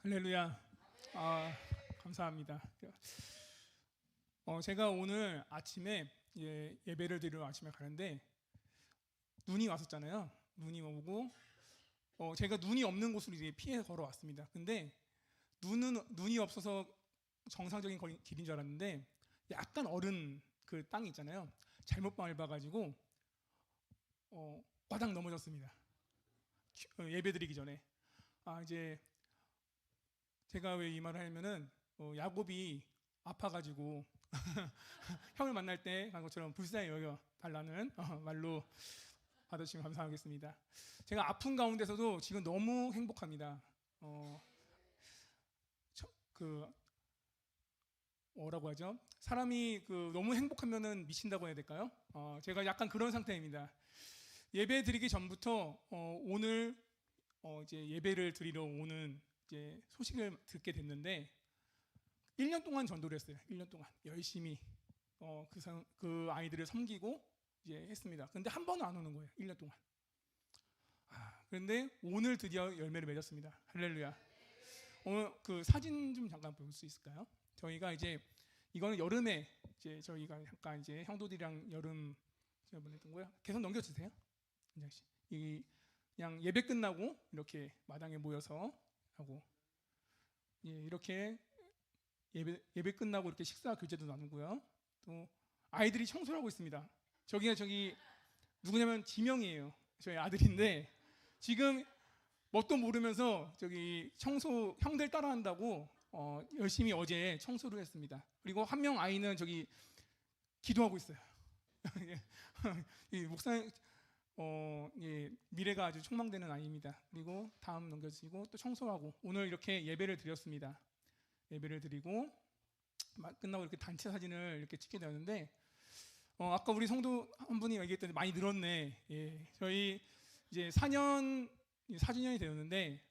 할렐루야. 감사합니다. 제가 오늘 아침에 예배를 드리러 아침에 가는데 눈이 왔었잖아요. 눈이 오고 제가 눈이 없는 곳으로 이제 피해 걸어왔습니다. 근데 눈이 없어서 정상적인 길인 줄 알았는데 약간 얼은 그 땅이 있잖아요. 잘못 밟아가지고 과당 넘어졌습니다. 예배 드리기 전에. 이제 제가 왜 이 말을 하냐면은 야곱이 아파가지고 형을 만날 때 한 것처럼 불쌍히 여겨 달라는 말로 받으시면 감사하겠습니다. 제가 아픈 가운데서도 지금 너무 행복합니다. 뭐라고 하죠? 사람이 너무 행복하면은 미친다고 해야 될까요? 제가 약간 그런 상태입니다. 예배 드리기 전부터 오늘 이제 예배를 드리러 오는 이제 소식을 듣게 됐는데 1년 동안 전도를 했어요. 1년 동안 열심히 그 아이들을 섬기고 이제 했습니다. 근데 한 번은 안 오는 거예요. 1년 동안. 그런데 오늘 드디어 열매를 맺었습니다. 할렐루야. 오늘 그 사진 좀 잠깐 볼 수 있을까요? 저희가 이제 이거는 여름에 이제 저희가 잠깐 이제 형도들이랑 여름 제가 보냈던 거예요. 계속 넘겨주세요. 그냥 예배 끝나고 이렇게 마당에 모여서 하고 이렇게 예배 끝나고 이렇게 식사 교제도 나누고요. 또 아이들이 청소를 하고 있습니다. 저기 누구냐면 지명이에요. 저희 아들인데 지금 뭣도 모르면서 저기 청소 형들 따라한다고 열심히 어제 청소를 했습니다. 그리고 한 명 아이는 저기 기도하고 있어요. 이 목사님 미래가 아주 촉망되는 아이입니다. 그리고 다음 넘겨주시고 또 청소하고 오늘 이렇게 예배를 드렸습니다. 예배를 드리고 끝나고 이렇게 단체 사진을 이렇게 찍게 되었는데 아까 우리 성도 한 분이 얘기했더니 많이 늘었네. 저희 이제 4주년이 되었는데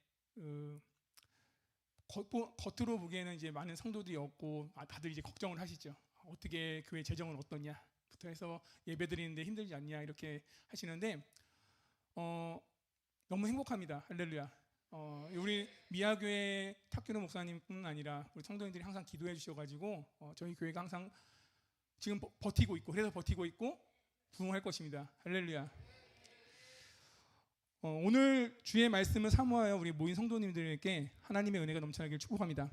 겉으로 보기에는 이제 많은 성도들이 없고 다들 이제 걱정을 하시죠. 어떻게 교회 재정은 어떠냐 부터 해서 예배 드리는데 힘들지 않냐 이렇게 하시는데 너무 행복합니다. 할렐루야. 우리 미아교회 탁규로 목사님뿐 아니라 우리 성도님들이 항상 기도해 주셔가지고 저희 교회가 항상 지금 버티고 있고 그래서 버티고 있고 부흥할 것입니다. 할렐루야. 오늘 주의 말씀을 사모하여 우리 모인 성도님들에게 하나님의 은혜가 넘쳐나길 축복합니다.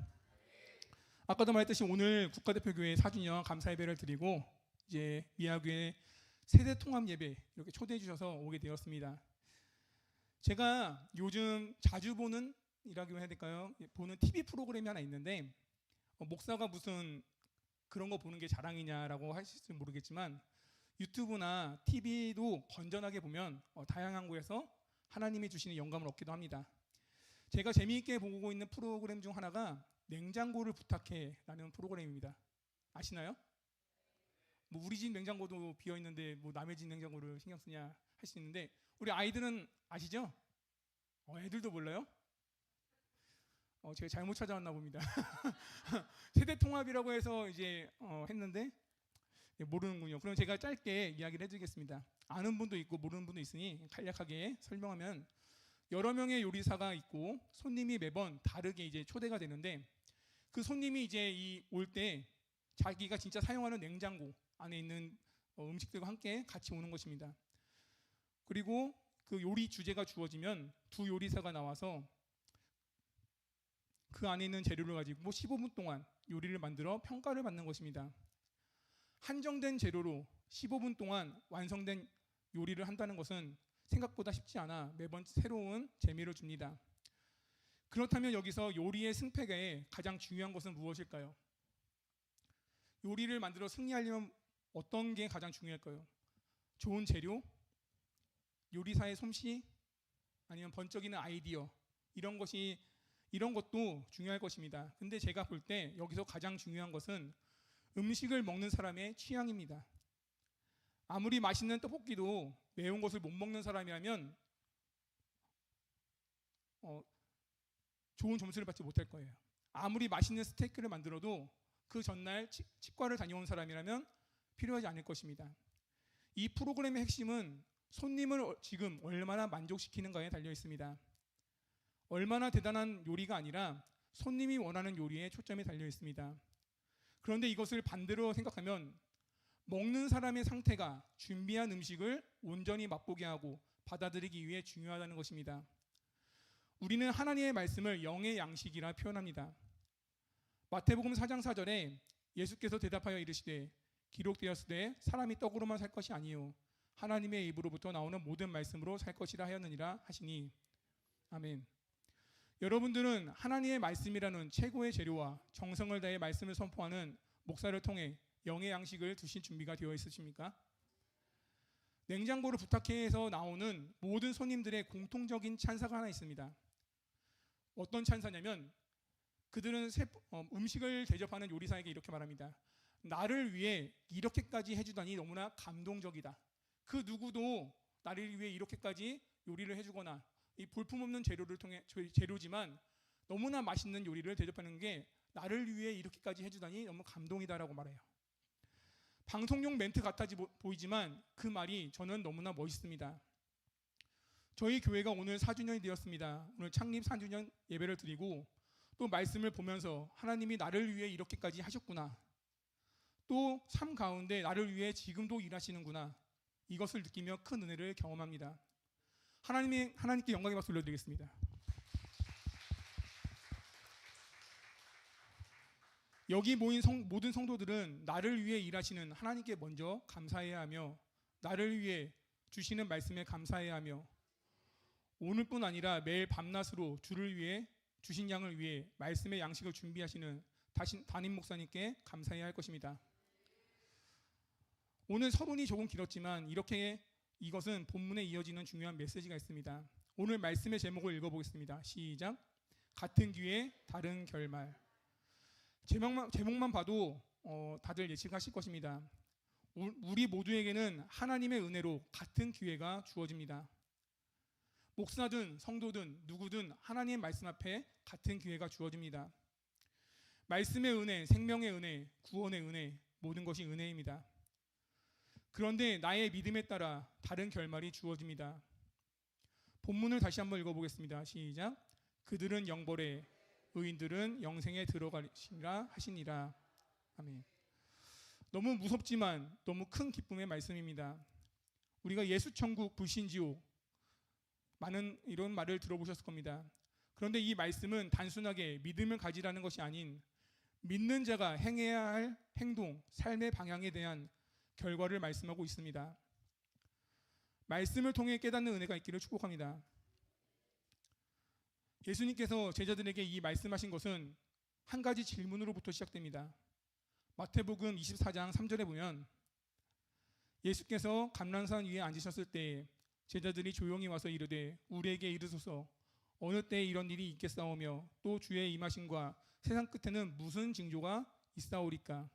아까도 말했듯이 오늘 국가대표교회 4주년 감사 예배를 드리고 이제 미아교회 세대 통합 예배 이렇게 초대해 주셔서 오게 되었습니다. 제가 요즘 자주 보는 이라고 해야 될까요? 보는 TV 프로그램이 하나 있는데 목사가 무슨 그런 거 보는 게 자랑이냐라고 하실지 모르겠지만 유튜브나 TV도 건전하게 보면 다양한 곳에서 하나님이 주시는 영감을 얻기도 합니다. 제가 재미있게 보고 있는 프로그램 중 하나가 냉장고를 부탁해라는 프로그램입니다. 아시나요? 뭐 우리 집 냉장고도 비어 있는데 뭐 남의 집 냉장고를 신경 쓰냐 할 수 있는데 우리 아이들은 아시죠? 애들도 몰라요? 제가 잘못 찾아왔나 봅니다. 세대 통합이라고 해서 이제 했는데 모르는군요. 그럼 제가 짧게 이야기를 해드리겠습니다. 아는 분도 있고 모르는 분도 있으니 간략하게 설명하면 여러 명의 요리사가 있고 손님이 매번 다르게 이제 초대가 되는데 그 손님이 이제 올 때 자기가 진짜 사용하는 냉장고 안에 있는 음식들과 함께 같이 오는 것입니다. 그리고 그 요리 주제가 주어지면 두 요리사가 나와서 그 안에 있는 재료를 가지고 15분 동안 요리를 만들어 평가를 받는 것입니다. 한정된 재료로 15분 동안 완성된 요리를 한다는 것은 생각보다 쉽지 않아 매번 새로운 재미를 줍니다. 그렇다면 여기서 요리의 승패에 가장 중요한 것은 무엇일까요? 요리를 만들어 승리하려면 어떤 게 가장 중요할까요? 좋은 재료? 요리사의 솜씨? 아니면 번쩍이는 아이디어? 이런 것도 중요할 것입니다. 근데 제가 볼 때 여기서 가장 중요한 것은 음식을 먹는 사람의 취향입니다. 아무리 맛있는 떡볶이도 매운 것을 못 먹는 사람이라면 좋은 점수를 받지 못할 거예요. 아무리 맛있는 스테이크를 만들어도 그 전날 치과를 다녀온 사람이라면 필요하지 않을 것입니다. 이 프로그램의 핵심은 손님을 지금 얼마나 만족시키는가에 달려 있습니다. 얼마나 대단한 요리가 아니라 손님이 원하는 요리에 초점이 달려 있습니다. 그런데 이것을 반대로 생각하면 먹는 사람의 상태가 준비한 음식을 온전히 맛보게 하고 받아들이기 위해 중요하다는 것입니다. 우리는 하나님의 말씀을 영의 양식이라 표현합니다. 마태복음 4장 4절에 예수께서 대답하여 이르시되 기록되었으되 사람이 떡으로만 살 것이 아니요 하나님의 입으로부터 나오는 모든 말씀으로 살 것이라 하였느니라 하시니 아멘. 여러분들은 하나님의 말씀이라는 최고의 재료와 정성을 다해 말씀을 선포하는 목사를 통해 영의 양식을 드실 준비가 되어 있으십니까? 냉장고를 부탁해서 나오는 모든 손님들의 공통적인 찬사가 하나 있습니다. 어떤 찬사냐면 그들은 음식을 대접하는 요리사에게 이렇게 말합니다. 나를 위해 이렇게까지 해주다니 너무나 감동적이다. 그 누구도 나를 위해 이렇게까지 요리를 해주거나 이 볼품없는 재료지만 너무나 맛있는 요리를 대접하는 게 나를 위해 이렇게까지 해주다니 너무 감동이다라고 말해요. 방송용 멘트 같아 보이지만 그 말이 저는 너무나 멋있습니다. 저희 교회가 오늘 4주년이 되었습니다. 오늘 창립 4주년 예배를 드리고 또 말씀을 보면서 하나님이 나를 위해 이렇게까지 하셨구나. 또 삶 가운데 나를 위해 지금도 일하시는구나. 이것을 느끼며 큰 은혜를 경험합니다. 하나님께 영광의 박수 올려드리겠습니다. 여기 모인 모든 성도들은 나를 위해 일하시는 하나님께 먼저 감사해야 하며 나를 위해 주시는 말씀에 감사해야 하며 오늘뿐 아니라 매일 밤낮으로 주를 위해 주신 양을 위해 말씀의 양식을 준비하시는 담임 목사님께 감사해야 할 것입니다. 오늘 서론이 조금 길었지만 이것은 본문에 이어지는 중요한 메시지가 있습니다. 오늘 말씀의 제목을 읽어보겠습니다. 시작. 같은 기회 다른 결말. 제목만 봐도 다들 예측하실 것입니다. 우리 모두에게는 하나님의 은혜로 같은 기회가 주어집니다. 목사든 성도든 누구든 하나님의 말씀 앞에 같은 기회가 주어집니다. 말씀의 은혜, 생명의 은혜, 구원의 은혜, 모든 것이 은혜입니다. 그런데 나의 믿음에 따라 다른 결말이 주어집니다. 본문을 다시 한번 읽어보겠습니다. 시작. 그들은 영벌에 의인들은 영생에 들어가시니라 하시니라. 아멘. 너무 무섭지만 너무 큰 기쁨의 말씀입니다. 우리가 예수천국 불신지옥 많은 이런 말을 들어보셨을 겁니다. 그런데 이 말씀은 단순하게 믿음을 가지라는 것이 아닌 믿는 자가 행해야 할 행동, 삶의 방향에 대한 결과를 말씀하고 있습니다. 말씀을 통해 깨닫는 은혜가 있기를 축복합니다. 예수님께서 제자들에게 이 말씀하신 것은 한 가지 질문으로부터 시작됩니다. 마태복음 24장 3절에 보면 예수께서 감람산 위에 앉으셨을 때 제자들이 조용히 와서 이르되 우리에게 이르소서 어느 때에 이런 일이 있겠사오며 또 주의 임하심과 세상 끝에는 무슨 징조가 있사오리까.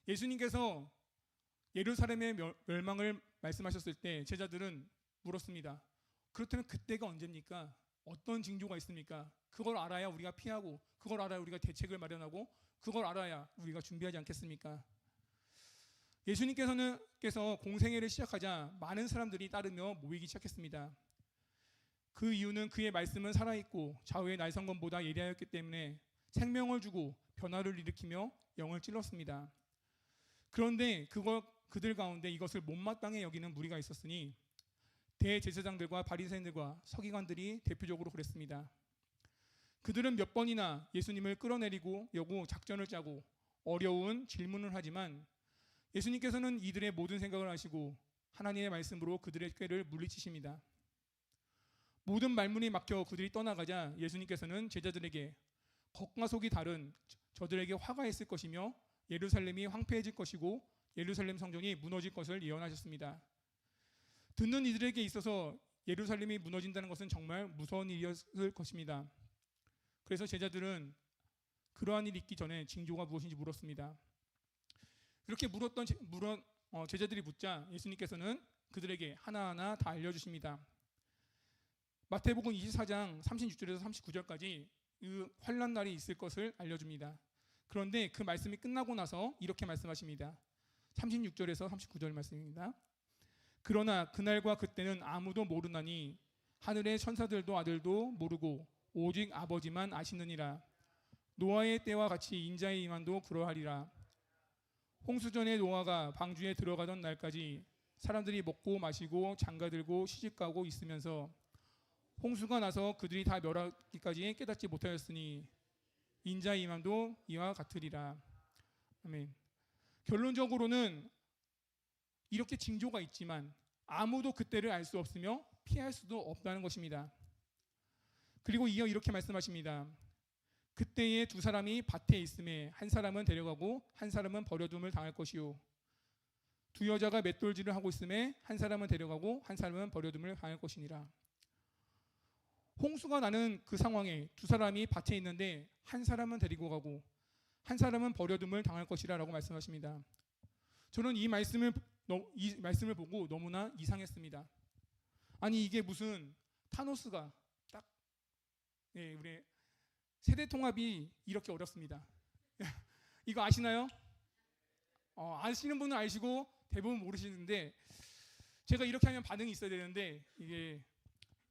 예수님께서 예루살렘의 멸망을 말씀하셨을 때 제자들은 물었습니다. 그렇다면 그때가 언제입니까? 어떤 징조가 있습니까? 그걸 알아야 우리가 피하고 그걸 알아야 우리가 대책을 마련하고 그걸 알아야 우리가 준비하지 않겠습니까? 예수님께서 공생애를 시작하자 많은 사람들이 따르며 모이기 시작했습니다. 그 이유는 그의 말씀은 살아있고 좌우의 날성검보다 예리하였기 때문에 생명을 주고 변화를 일으키며 영을 찔렀습니다. 그런데 그들 가운데 이것을 못마땅해 여기는 무리가 있었으니 대제사장들과 바리새인들과 서기관들이 대표적으로 그랬습니다. 그들은 몇 번이나 예수님을 끌어내리려고 작전을 짜고 어려운 질문을 하지만 예수님께서는 이들의 모든 생각을 아시고 하나님의 말씀으로 그들의 꾀를 물리치십니다. 모든 말문이 막혀 그들이 떠나가자 예수님께서는 제자들에게 겉과 속이 다른 저들에게 화가 있을 것이며 예루살렘이 황폐해질 것이고 예루살렘 성전이 무너질 것을 예언하셨습니다. 듣는 이들에게 있어서 예루살렘이 무너진다는 것은 정말 무서운 일이었을 것입니다. 그래서 제자들은 그러한 일이 있기 전에 징조가 무엇인지 물었습니다. 이렇게 제자들이 묻자 예수님께서는 그들에게 하나하나 다 알려주십니다. 마태복음 24장 36절에서 39절까지 그 환난 날이 있을 것을 알려줍니다. 그런데 그 말씀이 끝나고 나서 이렇게 말씀하십니다. 36절에서 39절 말씀입니다. 그러나 그날과 그때는 아무도 모르나니 하늘의 천사들도 아들도 모르고 오직 아버지만 아시느니라. 노아의 때와 같이 인자의 임함도 그러하리라. 홍수전에 노아가 방주에 들어가던 날까지 사람들이 먹고 마시고 장가들고 시집가고 있으면서 홍수가 나서 그들이 다 멸하기까지 깨닫지 못하였으니 인자의 임함도 이와 같으리라. 아멘. 결론적으로는 이렇게 징조가 있지만 아무도 그때를 알 수 없으며 피할 수도 없다는 것입니다. 그리고 이어 이렇게 말씀하십니다. 그때에 두 사람이 밭에 있음에 한 사람은 데려가고 한 사람은 버려둠을 당할 것이요, 두 여자가 맷돌질을 하고 있음에 한 사람은 데려가고 한 사람은 버려둠을 당할 것이니라. 홍수가 나는 그 상황에 두 사람이 밭에 있는데 한 사람은 데리고 가고 한 사람은 버려둠을 당할 것이라 라고 말씀하십니다. 저는 이 말씀을 보고 너무나 이상했습니다. 아니 이게 무슨 타노스가 딱 우리 세대 통합이 이렇게 어렵습니다. 이거 아시나요? 아시는 분은 아시고 대부분 모르시는데, 제가 이렇게 하면 반응이 있어야 되는데 이게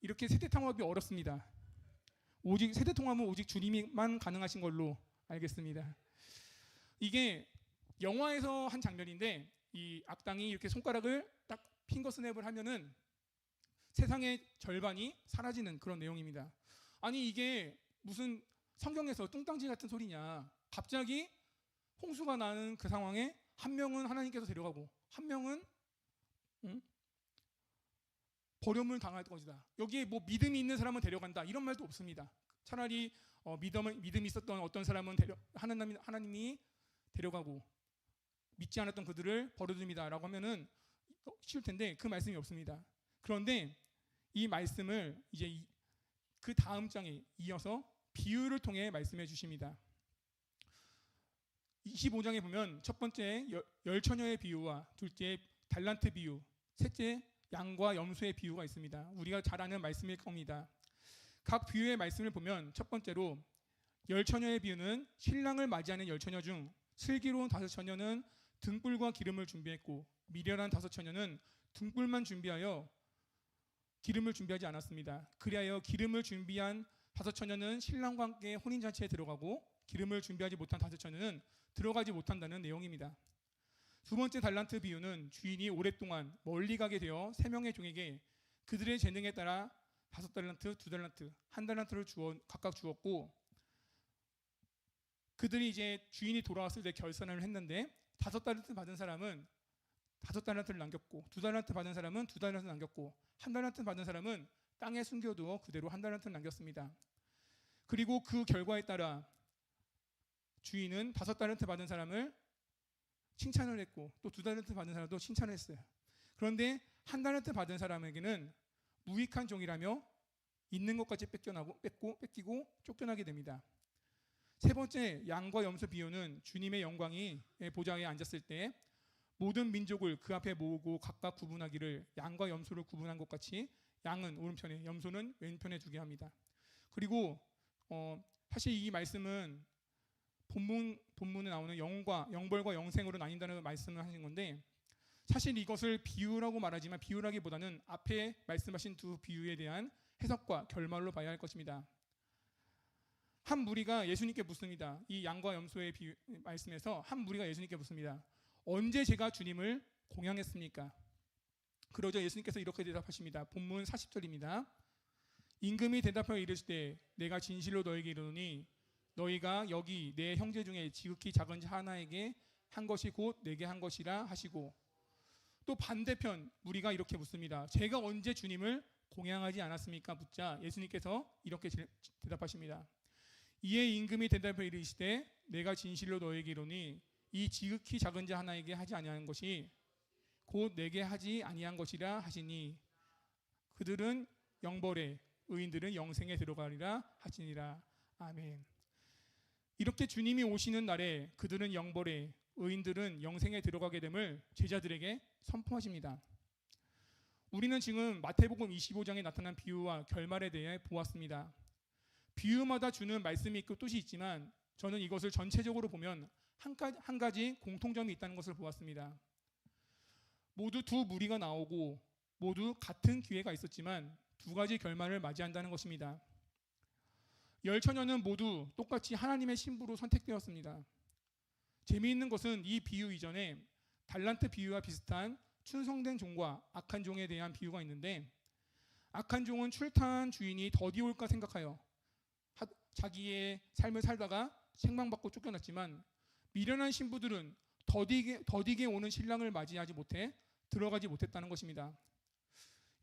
이렇게 세대 통합이 어렵습니다. 오직 세대 통합은 오직 주님만 가능하신 걸로 알겠습니다. 이게 영화에서 한 장면인데 이 악당이 이렇게 손가락을 딱 핑거 스냅을 하면은 세상의 절반이 사라지는 그런 내용입니다. 아니 이게 무슨 성경에서 뚱땅지 같은 소리냐. 갑자기 홍수가 나는 그 상황에 한 명은 하나님께서 데려가고 한 명은 버림을 당할 것이다. 여기에 뭐 믿음이 있는 사람은 데려간다 이런 말도 없습니다. 차라리 믿음이 있었던 어떤 사람은 하나님이 데려가고 믿지 않았던 그들을 버려줍니다라고 하면은 쉬울 텐데 그 말씀이 없습니다. 그런데 이 말씀을 이제 그 다음 장에 이어서 비유를 통해 말씀해 주십니다. 25장에 보면 첫 번째 열처녀의 비유와 둘째 달란트 비유, 셋째 양과 염소의 비유가 있습니다. 우리가 잘 아는 말씀일 겁니다. 각 비유의 말씀을 보면 첫 번째로 열처녀의 비유는 신랑을 맞이하는 열처녀 중 슬기로운 다섯 처녀는 등불과 기름을 준비했고 미련한 다섯 처녀는 등불만 준비하여 기름을 준비하지 않았습니다. 그리하여 기름을 준비한 다섯 처녀는 신랑과 함께 혼인잔치에 들어가고 기름을 준비하지 못한 다섯 처녀는 들어가지 못한다는 내용입니다. 두 번째 달란트 비유는 주인이 오랫동안 멀리 가게 되어 세 명의 종에게 그들의 재능에 따라 5달란트, 2달란트, 1달란트를 각각 주었고 그들이 이제 주인이 돌아왔을 때 결산을 했는데 5달란트 받은 사람은 5달란트를 남겼고 2달란트 받은 사람은 2달란트를 남겼고 1달란트 받은 사람은 땅에 숨겨두어 그대로 1달란트를 남겼습니다. 그리고 그 결과에 따라 주인은 5달란트 받은 사람을 칭찬을 했고 또 2달란트 받은 사람도 칭찬을 했어요. 그런데 1달란트 받은 사람에게는 무익한 종이라며 있는 것까지 뺏기고 쫓겨나게 됩니다. 세 번째 양과 염소 비유는 주님의 영광이 보좌에 앉았을 때 모든 민족을 그 앞에 모으고 각각 구분하기를 양과 염소를 구분한 것 같이 양은 오른편에 염소는 왼편에 두게 합니다. 그리고 사실 이 말씀은 본문에 나오는 영벌과 영생으로 나뉜다는 말씀을 하신 건데 사실 이것을 비유라고 말하지만 비유라기보다는 앞에 말씀하신 두 비유에 대한 해석과 결말로 봐야 할 것입니다. 한 무리가 예수님께 묻습니다. 이 양과 염소의 말씀에서 한 무리가 예수님께 묻습니다. 언제 제가 주님을 공양했습니까? 그러자 예수님께서 이렇게 대답하십니다. 본문 40절입니다. 임금이 대답하여 이르시되 내가 진실로 너에게 이르노니 너희가 여기 내 형제 중에 지극히 작은 자 하나에게 한 것이 곧 내게 한 것이라 하시고 또 반대편 무리가 이렇게 묻습니다. 제가 언제 주님을 공양하지 않았습니까? 묻자 예수님께서 이렇게 대답하십니다. 이에 임금이 대답하여 이르시되 내가 진실로 너에게 이르노니 이 지극히 작은 자 하나에게 하지 아니한 것이 곧 내게 하지 아니한 것이라 하시니 그들은 영벌에 의인들은 영생에 들어가리라 하시니라. 아멘. 이렇게 주님이 오시는 날에 그들은 영벌에 의인들은 영생에 들어가게 됨을 제자들에게 선포하십니다. 우리는 지금 마태복음 25장에 나타난 비유와 결말에 대해 보았습니다. 비유마다 주는 말씀이 있고 뜻이 있지만 저는 이것을 전체적으로 보면 한 가지 공통점이 있다는 것을 보았습니다. 모두 두 무리가 나오고 모두 같은 기회가 있었지만 두 가지 결말을 맞이한다는 것입니다. 열처녀는 모두 똑같이 하나님의 신부로 선택되었습니다. 재미있는 것은 이 비유 이전에 달란트 비유와 비슷한 충성된 종과 악한 종에 대한 비유가 있는데, 악한 종은 출타한 주인이 더디 올까 생각하여 자기의 삶을 살다가 책망받고 쫓겨났지만, 미련한 신부들은 더디게 오는 신랑을 맞이하지 못해 들어가지 못했다는 것입니다.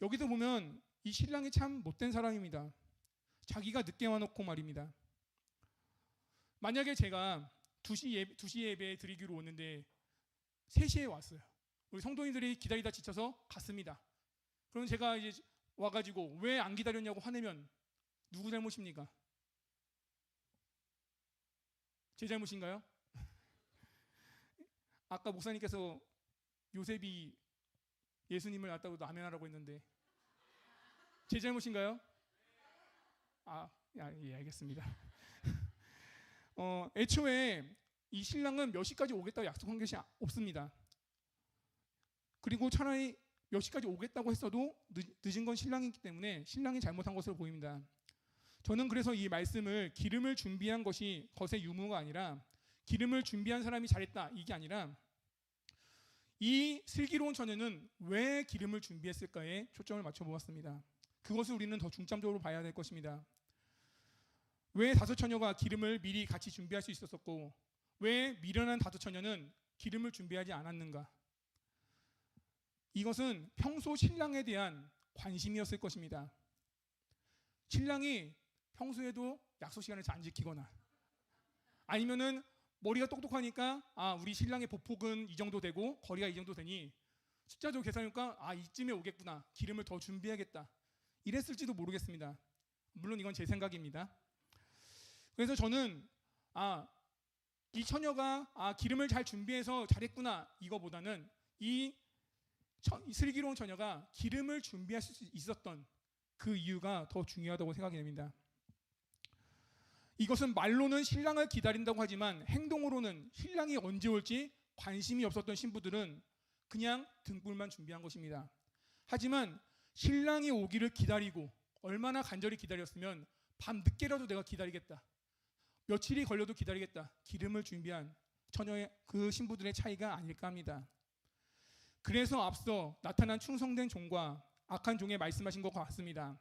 여기서 보면 이 신랑이 참 못된 사람입니다. 자기가 늦게 와놓고 말입니다. 만약에 제가 2시 예배 드리기로 오는데 3시에 왔어요. 우리 성도님들이 기다리다 지쳐서 갔습니다. 그럼 제가 이제 와가지고 왜 안 기다렸냐고 화내면 누구 잘못입니까? 제 잘못인가요? 아까 목사님께서 요셉이 예수님을 낳았다고 아멘하라고 했는데 제 잘못인가요? 예, 알겠습니다. 애초에 이 신랑은 몇 시까지 오겠다고 약속한 것이 없습니다. 그리고 차라리 몇 시까지 오겠다고 했어도 늦은 건 신랑이기 때문에 신랑이 잘못한 것으로 보입니다. 저는 그래서 이 말씀을 기름을 준비한 것이 것의 유무가 아니라 기름을 준비한 사람이 잘했다 이게 아니라 이 슬기로운 처녀는 왜 기름을 준비했을까에 초점을 맞춰보았습니다. 그것을 우리는 더 중점적으로 봐야 될 것입니다. 왜 5처녀가 기름을 미리 같이 준비할 수 있었었고 왜 미련한 5처녀는 기름을 준비하지 않았는가? 이것은 평소 신랑에 대한 관심이었을 것입니다. 신랑이 평소에도 약속 시간을 잘 안 지키거나 아니면은 머리가 똑똑하니까 우리 신랑의 보폭은 이 정도 되고 거리가 이 정도 되니 숫자적으로 계산하니까 이쯤에 오겠구나, 기름을 더 준비해야겠다 이랬을지도 모르겠습니다. 물론 이건 제 생각입니다. 그래서 저는 이 처녀가 기름을 잘 준비해서 잘했구나 이거보다는 이 슬기로운 처녀가 기름을 준비할 수 있었던 그 이유가 더 중요하다고 생각이 됩니다. 이것은 말로는 신랑을 기다린다고 하지만 행동으로는 신랑이 언제 올지 관심이 없었던 신부들은 그냥 등불만 준비한 것입니다. 하지만 신랑이 오기를 기다리고 얼마나 간절히 기다렸으면 밤 늦게라도 내가 기다리겠다, 며칠이 걸려도 기다리겠다, 기름을 준비한 처녀의 그 신부들의 차이가 아닐까 합니다. 그래서 앞서 나타난 충성된 종과 악한 종에 말씀하신 것 같습니다.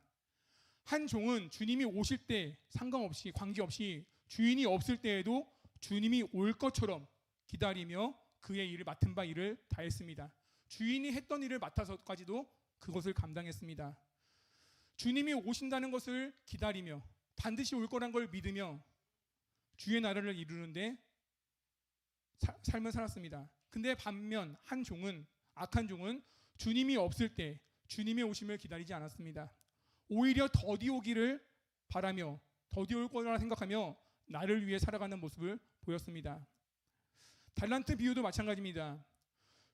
한 종은 주님이 오실 때 상관없이 관계없이 주인이 없을 때에도 주님이 올 것처럼 기다리며 그의 일을 맡은 바 일을 다했습니다. 주인이 했던 일을 맡아서까지도 그것을 감당했습니다. 주님이 오신다는 것을 기다리며 반드시 올 거란 걸 믿으며 주의 나라를 이루는데 삶을 살았습니다. 근데 반면 한 종은, 악한 종은 주님이 없을 때 주님의 오심을 기다리지 않았습니다. 오히려 더디 오기를 바라며 더디 올 거라 생각하며 나를 위해 살아가는 모습을 보였습니다. 달란트 비유도 마찬가지입니다.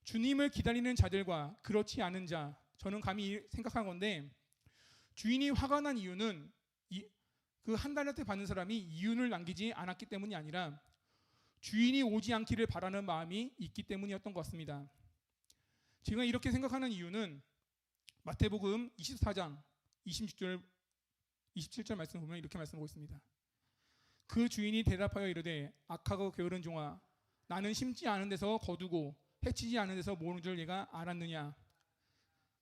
주님을 기다리는 자들과 그렇지 않은 자, 저는 감히 생각한 건데 주인이 화가 난 이유는 그 한 달란트 받는 사람이 이윤을 남기지 않았기 때문이 아니라 주인이 오지 않기를 바라는 마음이 있기 때문이었던 것 같습니다. 제가 이렇게 생각하는 이유는 마태복음 24장 27절 말씀 보면 이렇게 말씀하고 있습니다. 그 주인이 대답하여 이르되 악하고 게으른 종아, 나는 심지 않은 데서 거두고 해치지 않은 데서 모으는 줄 얘가 알았느냐?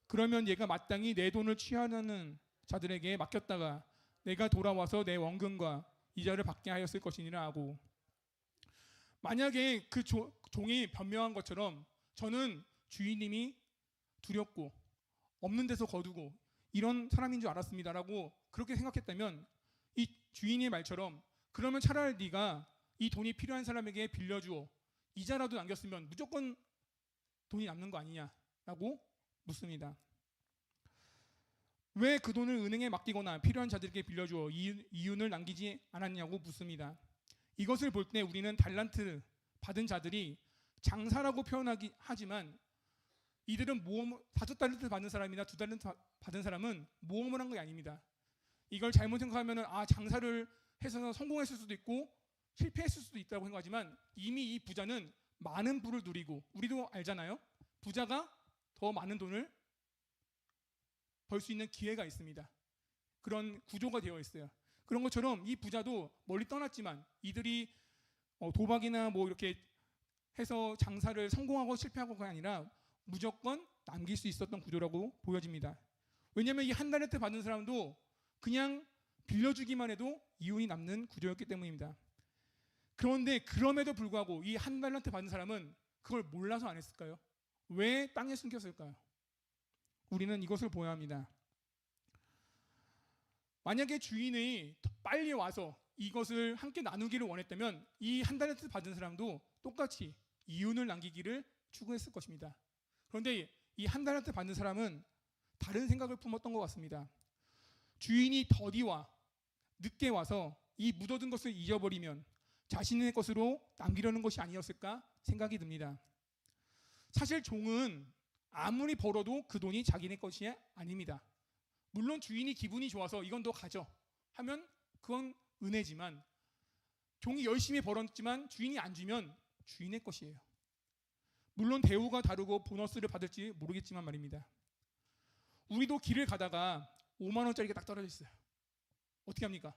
그러면 얘가 마땅히 내 돈을 취하는 자들에게 맡겼다가 내가 돌아와서 내 원금과 이자를 받게 하였을 것이니라 하고, 만약에 그 종이 변명한 것처럼 저는 주인님이 두렵고 없는 데서 거두고 이런 사람인 줄 알았습니다라고 그렇게 생각했다면 이 주인의 말처럼 그러면 차라리 네가 이 돈이 필요한 사람에게 빌려주어 이자라도 남겼으면 무조건 돈이 남는 거 아니냐라고 묻습니다. 왜 그 돈을 은행에 맡기거나 필요한 자들에게 빌려주어 이윤을 남기지 않았냐고 묻습니다. 이것을 볼 때 우리는 달란트 받은 자들이 장사라고 표현하기 하지만 이들은 5달란트 받는 사람이나 2달란트 받은 사람은 모험을 한 게 아닙니다. 이걸 잘못 생각하면 장사를 해서 성공했을 수도 있고 실패했을 수도 있다고 생각하지만 이미 이 부자는 많은 부를 누리고, 우리도 알잖아요. 부자가 더 많은 돈을 벌 수 있는 기회가 있습니다. 그런 구조가 되어 있어요. 그런 것처럼 이 부자도 멀리 떠났지만 이들이 도박이나 뭐 이렇게 해서 장사를 성공하고 실패하고가 아니라 무조건 남길 수 있었던 구조라고 보여집니다. 왜냐하면 이 한 달란트 받은 사람도 그냥 빌려주기만 해도 이윤이 남는 구조였기 때문입니다. 그런데 그럼에도 불구하고 이 한 달란트 받은 사람은 그걸 몰라서 안 했을까요? 왜 땅에 숨겼을까요? 우리는 이것을 보아야 합니다. 만약에 주인이 빨리 와서 이것을 함께 나누기를 원했다면 이 한 달란트 받은 사람도 똑같이 이윤을 남기기를 추구했을 것입니다. 그런데 이 한 달란트 받는 사람은 다른 생각을 품었던 것 같습니다. 주인이 더디와 늦게 와서 이 묻어둔 것을 잊어버리면 자신의 것으로 남기려는 것이 아니었을까 생각이 듭니다. 사실 종은 아무리 벌어도 그 돈이 자기네 것이 아닙니다. 물론 주인이 기분이 좋아서 이건 너 가져 하면 그건 은혜지만, 종이 열심히 벌었지만 주인이 안 주면 주인의 것이에요. 물론 대우가 다르고 보너스를 받을지 모르겠지만 말입니다. 우리도 길을 가다가 5만 원짜리가 딱 떨어져 있어요. 어떻게 합니까?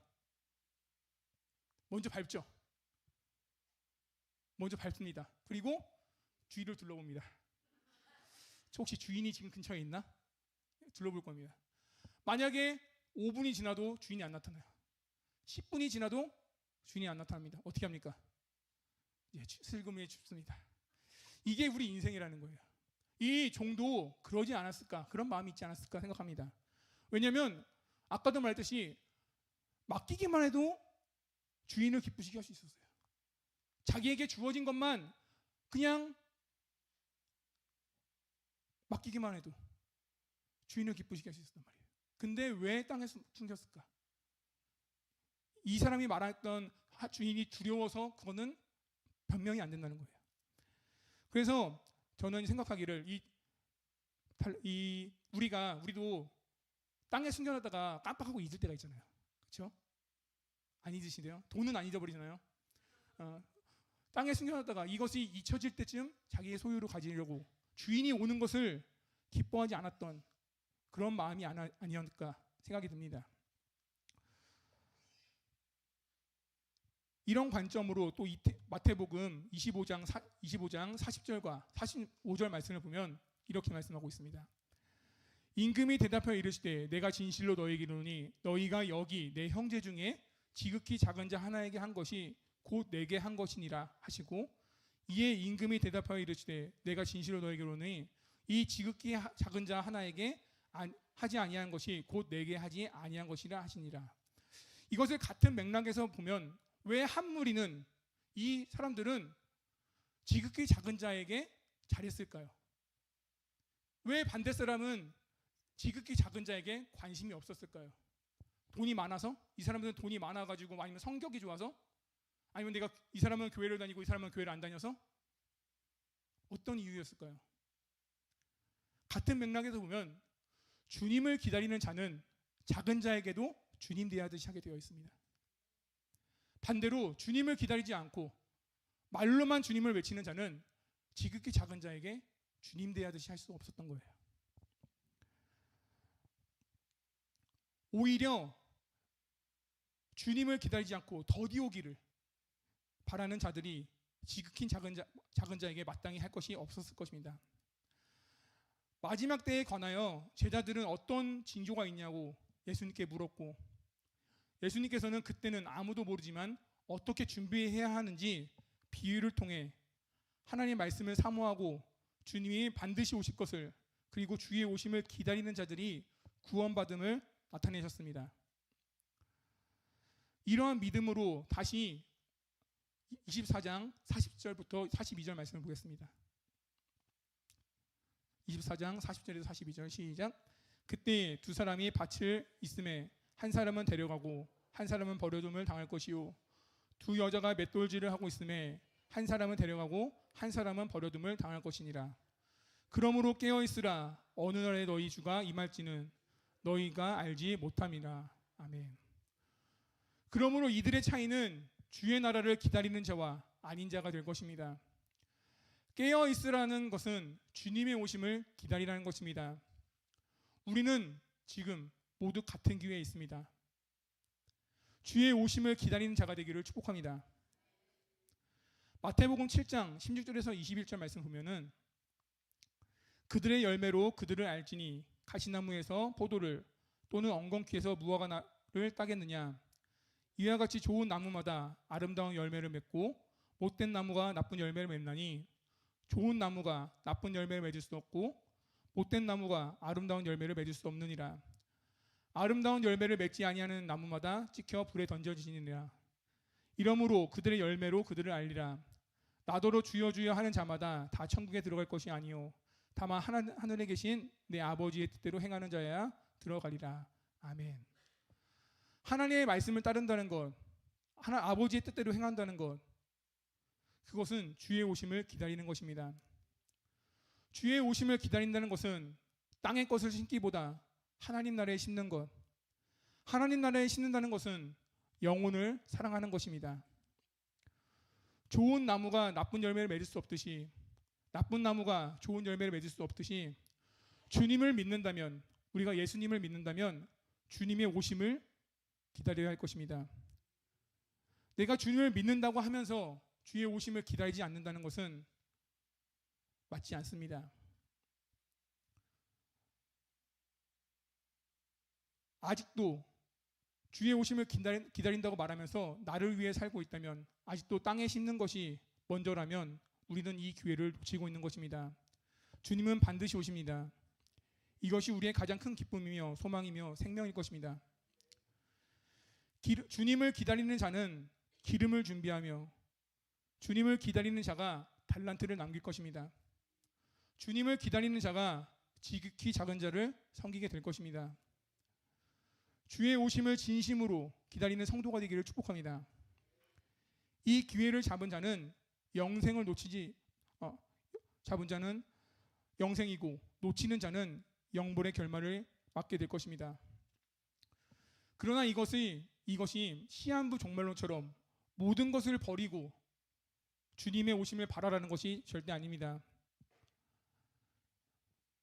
먼저 밟죠. 먼저 밟습니다. 그리고 주위를 둘러봅니다. 혹시 주인이 지금 근처에 있나? 둘러볼 겁니다. 만약에 5분이 지나도 주인이 안 나타나요. 10분이 지나도 주인이 안 나타납니다. 어떻게 합니까? 슬금에 줍습니다. 이게 우리 인생이라는 거예요. 이 종도 그러지 않았을까, 그런 마음이 있지 않았을까 생각합니다. 왜냐하면 아까도 말했듯이 맡기기만 해도 주인을 기쁘시게 할 수 있었어요. 자기에게 주어진 것만 그냥 맡기기만 해도 주인을 기쁘시게 할 수 있었단 말이에요. 근데 왜 땅에 숨겼을까? 이 사람이 말했던 주인이 두려워서 그거는 변명이 안 된다는 거예요. 그래서 저는 생각하기를 우리도 땅에 숨겨놨다가 깜빡하고 잊을 때가 있잖아요. 그렇죠? 안 잊으시대요? 돈은 안 잊어버리잖아요. 땅에 숨겨놨다가 이것이 잊혀질 때쯤 자기의 소유로 가지려고 주인이 오는 것을 기뻐하지 않았던 그런 마음이 아니었을까 생각이 듭니다. 이런 관점으로 또 마태복음 25장 40절과 45절 말씀을 보면 이렇게 말씀하고 있습니다. 임금이 대답하여 이르시되 내가 진실로 너희에게 이르노니 너희가 여기 내 형제 중에 지극히 작은 자 하나에게 한 것이 곧 내게 한 것이니라 하시고, 이에 임금이 대답하여 이르시되 내가 진실로 너희에게 이르노니 이 지극히 작은 자 하나에게 하지 아니한 것이 곧 내게 하지 아니한 것이라 하시니라. 이것을 같은 맥락에서 보면 왜 한 무리는, 이 사람들은 지극히 작은 자에게 잘했을까요? 왜 반대 사람은 지극히 작은 자에게 관심이 없었을까요? 돈이 많아서? 이 사람들은 돈이 많아가지고, 아니면 성격이 좋아서? 아니면 이 사람은 교회를 다니고 이 사람은 교회를 안 다녀서? 어떤 이유였을까요? 같은 맥락에서 보면 주님을 기다리는 자는 작은 자에게도 주님 대하듯이 하게 되어 있습니다. 반대로 주님을 기다리지 않고 말로만 주님을 외치는 자는 지극히 작은 자에게 주님 대하듯이 할 수 없었던 거예요. 오히려 주님을 기다리지 않고 더디 오기를 바라는 자들이 지극히 작은 자에게 마땅히 할 것이 없었을 것입니다. 마지막 때에 관하여 제자들은 어떤 징조가 있냐고 예수님께 물었고, 예수님께서는 그때는 아무도 모르지만 어떻게 준비해야 하는지 비유를 통해 하나님의 말씀을 사모하고 주님이 반드시 오실 것을, 그리고 주의 오심을 기다리는 자들이 구원받음을 나타내셨습니다. 이러한 믿음으로 다시 24장 40절부터 42절 말씀을 보겠습니다. 24장 40절에서 42절 시작. 그때 두 사람이 밭을 있음에 한 사람은 데려가고 한 사람은 버려둠을 당할 것이요, 두 여자가 맷돌질을 하고 있음에 한 사람은 데려가고 한 사람은 버려둠을 당할 것이니라. 그러므로 깨어있으라. 어느 날에 너희 주가 임할지는 너희가 알지 못함이라. 아멘. 그러므로 이들의 차이는 주의 나라를 기다리는 자와 아닌 자가 될 것입니다. 깨어있으라는 것은 주님의 오심을 기다리라는 것입니다. 우리는 지금 모두 같은 기회에 있습니다. 주의 오심을 기다리는 자가 되기를 축복합니다. 마태복음 7장 16절에서 21절 말씀 보면은 그들의 열매로 그들을 알지니 가시나무에서 포도를 또는 엉겅퀴에서 무화과를 따겠느냐. 이와 같이 좋은 나무마다 아름다운 열매를 맺고 못된 나무가 나쁜 열매를 맺나니 좋은 나무가 나쁜 열매를 맺을 수 없고 못된 나무가 아름다운 열매를 맺을 수 없느니라. 아름다운 열매를 맺지 아니하는 나무마다 찍혀 불에 던져지니라. 이러므로 그들의 열매로 그들을 알리라. 나더러 주여 주여 하는 자마다 다 천국에 들어갈 것이 아니요 다만 하늘에 계신 내 아버지의 뜻대로 행하는 자야 들어가리라. 아멘. 하나님의 말씀을 따른다는 것, 아버지의 뜻대로 행한다는 것, 그것은 주의 오심을 기다리는 것입니다. 주의 오심을 기다린다는 것은 땅의 것을 심기보다 하나님 나라에 심는 것, 하나님 나라에 심는다는 것은 영혼을 사랑하는 것입니다. 좋은 나무가 나쁜 열매를 맺을 수 없듯이, 나쁜 나무가 좋은 열매를 맺을 수 없듯이, 주님을 믿는다면, 우리가 예수님을 믿는다면 주님의 오심을 기다려야 할 것입니다. 내가 주님을 믿는다고 하면서 주의 오심을 기다리지 않는다는 것은 맞지 않습니다. 아직도 주의 오심을 기다린다고 말하면서 나를 위해 살고 있다면, 아직도 땅에 심는 것이 먼저라면 우리는 이 기회를 놓치고 있는 것입니다. 주님은 반드시 오십니다. 이것이 우리의 가장 큰 기쁨이며 소망이며 생명일 것입니다. 주님을 기다리는 자는 기름을 준비하며 주님을 기다리는 자가 달란트를 남길 것입니다. 주님을 기다리는 자가 지극히 작은 자를 섬기게 될 것입니다. 주의 오심을 진심으로 기다리는 성도가 되기를 축복합니다. 이 기회를 잡은 자는 잡은 자는 영생이고 놓치는 자는 영벌의 결말을 맞게 될 것입니다. 그러나 이것이 시한부 종말론처럼 모든 것을 버리고 주님의 오심을 바라라는 것이 절대 아닙니다.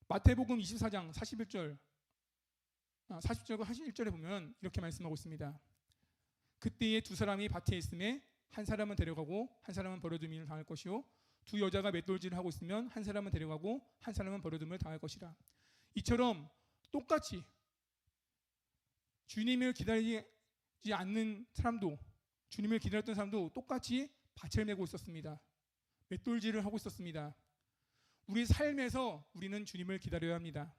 마태복음 24장 40절과 41절에 보면 이렇게 말씀하고 있습니다. 그때에 두 사람이 밭에 있음에 한 사람은 데려가고 한 사람은 버려둠을 당할 것이요 두 여자가 맷돌질을 하고 있으면 한 사람은 데려가고 한 사람은 버려둠을 당할 것이라. 이처럼 똑같이 주님을 기다리지 않는 사람도, 주님을 기다렸던 사람도 똑같이 밭을 메고 있었습니다. 맷돌질을 하고 있었습니다. 우리 삶에서 우리는 주님을 기다려야 합니다.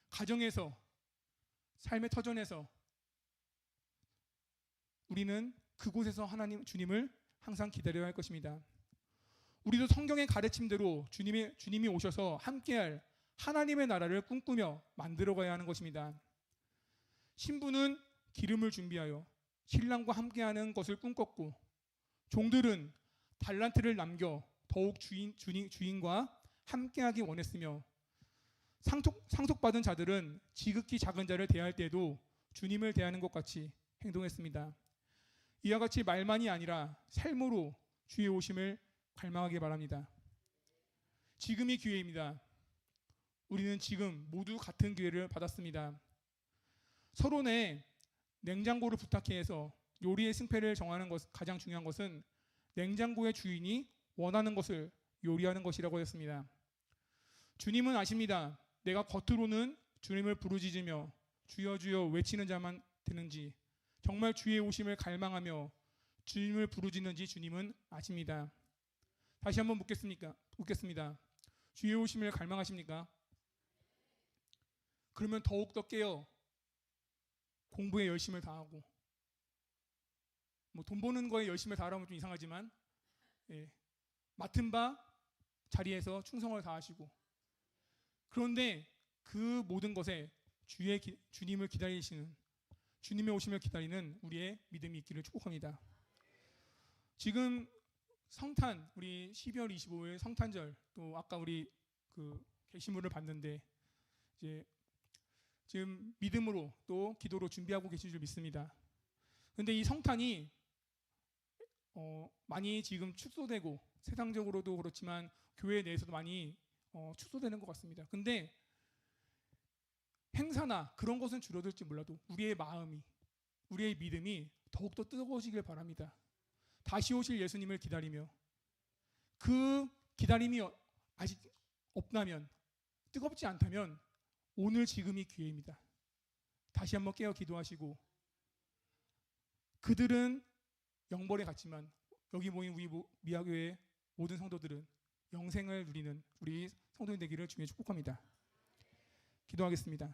가정에서, 삶의 터전에서 우리는 그곳에서 주님을 항상 기다려야 할 것입니다. 우리도 성경의 가르침대로 주님이 오셔서 함께할 하나님의 나라를 꿈꾸며 만들어가야 하는 것입니다. 신부는 기름을 준비하여 신랑과 함께하는 것을 꿈꿨고, 종들은 달란트를 남겨 더욱 주인과 함께하기 원했으며, 상속받은 자들은 지극히 작은 자를 대할 때에도 주님을 대하는 것 같이 행동했습니다. 이와 같이 말만이 아니라 삶으로 주의 오심을 갈망하기 바랍니다. 지금이 기회입니다. 우리는 지금 모두 같은 기회를 받았습니다. 서론에 냉장고를 부탁해 해서 요리의 승패를 정하는 가장 중요한 것은 냉장고의 주인이 원하는 것을 요리하는 것이라고 했습니다. 주님은 아십니다. 내가 겉으로는 주님을 부르짖으며 주여 주여 외치는 자만 되는지, 정말 주의 오심을 갈망하며 주님을 부르짖는지 주님은 아십니다. 다시 한번 묻겠습니다. 주의 오심을 갈망하십니까? 그러면 더욱더 깨어 공부에 열심을 다하고, 돈 버는 거에 열심을 다하라면 좀 이상하지만, 맡은 바 자리에서 충성을 다하시고, 그런데 그 모든 것에 주님을 기다리시는, 주님의 오심을 기다리는 우리의 믿음이 있기를 축복합니다. 지금 성탄, 우리 12월 25일 성탄절, 또 아까 우리 그 게시물을 봤는데 이제 지금 믿음으로 또 기도로 준비하고 계실 줄 믿습니다. 그런데 이 성탄이 많이 지금 축소되고, 세상적으로도 그렇지만 교회 내에서도 많이 축소되는 것 같습니다. 근데 행사나 그런 것은 줄어들지 몰라도 우리의 마음이, 우리의 믿음이 더욱더 뜨거워지길 바랍니다. 다시 오실 예수님을 기다리며 그 기다림이 아직 없다면, 뜨겁지 않다면 오늘 지금이 기회입니다. 다시 한번 깨어 기도하시고, 그들은 영벌에 갔지만 여기 모인 우리 미아교회 모든 성도들은 영생을 누리는 우리 성도인 되기를 주님의 축복합니다. 기도하겠습니다.